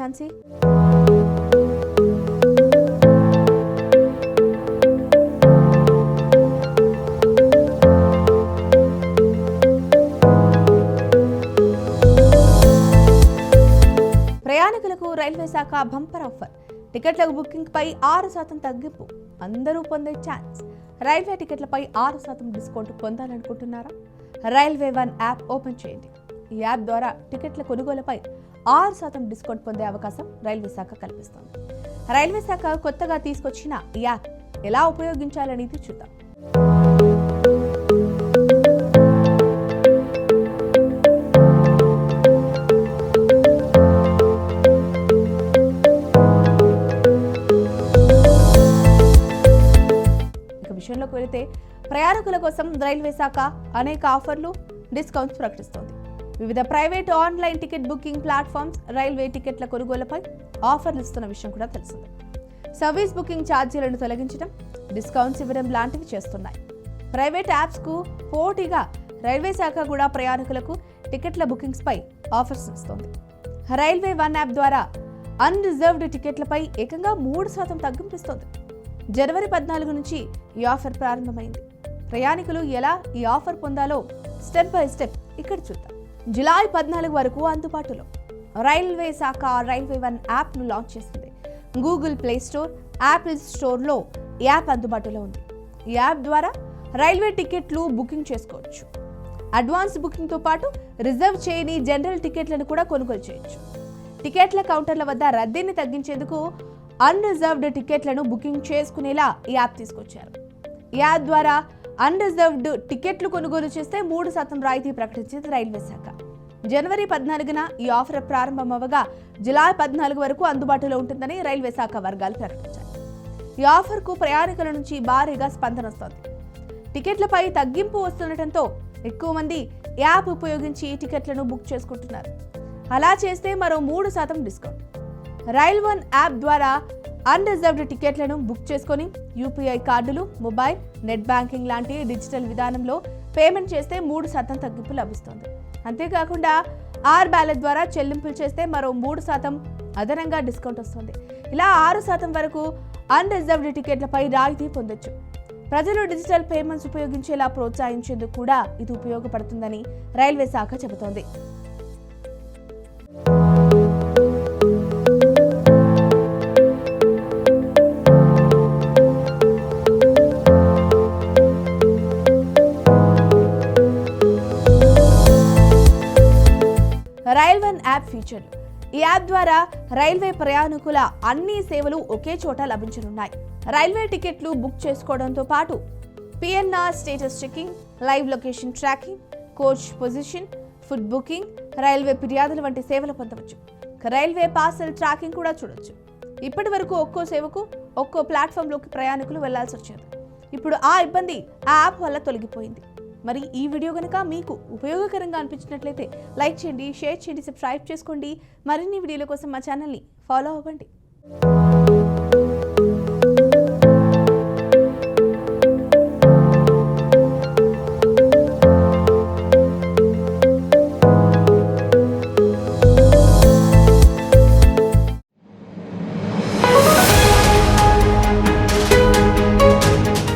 ఝాన్సీ. ప్రయాణికులకు రైల్వే శాఖ bumper offer. టికెట్ల బుకింగ్ పై 6% తగ్గింపు. అందరూ పొందే ఛాన్స్. రైల్వే టికెట్లపై 6% డిస్కౌంట్ పొందాలనుకుంటున్నారా? రైల్వే వన్ యాప్ ఓపెన్ చేయండి. ఈ యాప్ ద్వారా టికెట్ల కొనుగోలుపై 6% డిస్కౌంట్ పొందే అవకాశం రైల్వే శాఖ కల్పిస్తోంది. రైల్వే శాఖ కొత్తగా తీసుకొచ్చిన ఈ యాప్ ఎలా ఉపయోగించాలనేది చూద్దాం. విషయంలోకి వెళితే ప్రయాణికుల కోసం రైల్వే శాఖ అనేక ఆఫర్లు, డిస్కౌంట్స్ ప్రకటిస్తోంది. వివిధ private online ticket booking platforms railway టికెట్ల కొనుగోలుపై ఆఫర్లు ఇస్తున్న విషయం కూడా తెలిసిందే. సర్వీస్ బుకింగ్ ఛార్జీలను తొలగించడం, డిస్కౌంట్స్ ఇవ్వడం లాంటివి చేస్తున్నాయి. ప్రైవేట్ యాప్స్ కు పోటీగా రైల్వే శాఖ కూడా ప్రయాణికులకు టికెట్ల బుకింగ్స్ పై ఆఫర్స్ ఇస్తోంది. రైల్వే వన్ యాప్ ద్వారా అన్రిజర్వ్డ్ టికెట్లపై ఏకంగా 3% తగ్గింపిస్తోంది. జనవరి 14 నుంచి ఈ ఆఫర్ ప్రారంభమైంది. ప్రయాణికులు ఎలా ఈ ఆఫర్ పొందాలో స్టెప్ బై స్టెప్ ఇక్కడ చూద్దాం. జూలై 14 వరకు అందుబాటులో. రైల్వే శాఖ రైల్వే వన్ యాప్ను లాంచ్ చేసింది. గూగుల్ ప్లే స్టోర్, యాపిల్ స్టోర్లో ఈ యాప్ అందుబాటులో ఉంది. ఈ యాప్ ద్వారా రైల్వే టికెట్లు బుకింగ్ చేసుకోవచ్చు. అడ్వాన్స్ బుకింగ్తో పాటు రిజర్వ్ చేయని జనరల్ టికెట్లను కూడా కొనుగోలు చేయొచ్చు. టికెట్ల కౌంటర్ల వద్ద రద్దీని తగ్గించేందుకు అన్రిజర్వ్డ్ టికెట్లను బుకింగ్ చేసుకునేలా ఈ యాప్ తీసుకొచ్చారు. ఈ యాప్ ద్వారా అన్రిజర్వ్డ్ టికెట్లు కొనుగోలు చేస్తే 3% రాయితీ ప్రకటించింది రైల్వే శాఖ. జనవరి 14న ఈ ఆఫర్ ప్రారంభమవగా జూలై 14 వరకు అందుబాటులో ఉంటుందని రైల్వే శాఖ వర్గాలు ప్రకటించాయి. ఈ ఆఫర్కు ప్రయాణికుల నుంచి భారీగా స్పందన వస్తోంది. టికెట్లపై తగ్గింపు వస్తుండటంతో ఎక్కువ మంది యాప్ ఉపయోగించి టికెట్లను బుక్ చేసుకుంటున్నారు. అలా చేస్తే మరో 3% డిస్కౌంట్. రైల్ వన్ యాప్ ద్వారా అన్రిజర్వ్డ్ టికెట్లను బుక్ చేసుకొని యూపీఐ కార్డులు, మొబైల్, నెట్ బ్యాంకింగ్ లాంటి డిజిటల్ విధానంలో పేమెంట్ చేస్తే 3% తగ్గింపు లభిస్తుంది. అంతేకాకుండా ఆర్ బ్యాలెట్ ద్వారా చెల్లింపులు చేస్తే మరో 3% అదనంగా డిస్కౌంట్ వస్తుంది. ఇలా 6% వరకు అన్రిజర్వ్డ్ టికెట్లపై రాయితీ పొందొచ్చు. ప్రజలు డిజిటల్ పేమెంట్స్ ఉపయోగించేలా ప్రోత్సహించేందుకు కూడా ఇది ఉపయోగపడుతుందని రైల్వే శాఖ చెబుతోంది. రైల్ వన్ యాప్ ఫీచర్లు. ఈ యాప్ ద్వారా రైల్వే ప్రయాణికుల అన్ని సేవలు ఒకే చోట లభించనున్నాయి. రైల్వే టికెట్లు బుక్ చేసుకోవడంతో పాటు PNR status checking, live location tracking, coach position, food booking, railway ఫిర్యాదులు వంటి సేవలు పొందవచ్చు. రైల్వే పార్సల్ ట్రాకింగ్ కూడా చూడొచ్చు. ఇప్పటి వరకు ఒక్కో సేవకు ఒక్కో ప్లాట్ఫామ్లోకి ప్రయాణికులు వెళ్లాల్సి వచ్చేది. ఇప్పుడు ఆ ఇబ్బంది ఆ యాప్ వల్ల తొలగిపోయింది. మరి ఈ వీడియో కనుక మీకు ఉపయోగకరంగా అనిపించినట్లయితే లైక్ చేయండి, షేర్ చేయండి, సబ్స్క్రైబ్ చేసుకోండి. మరిన్ని వీడియోల కోసం మా ఛానల్ని ఫాలో అవ్వండి.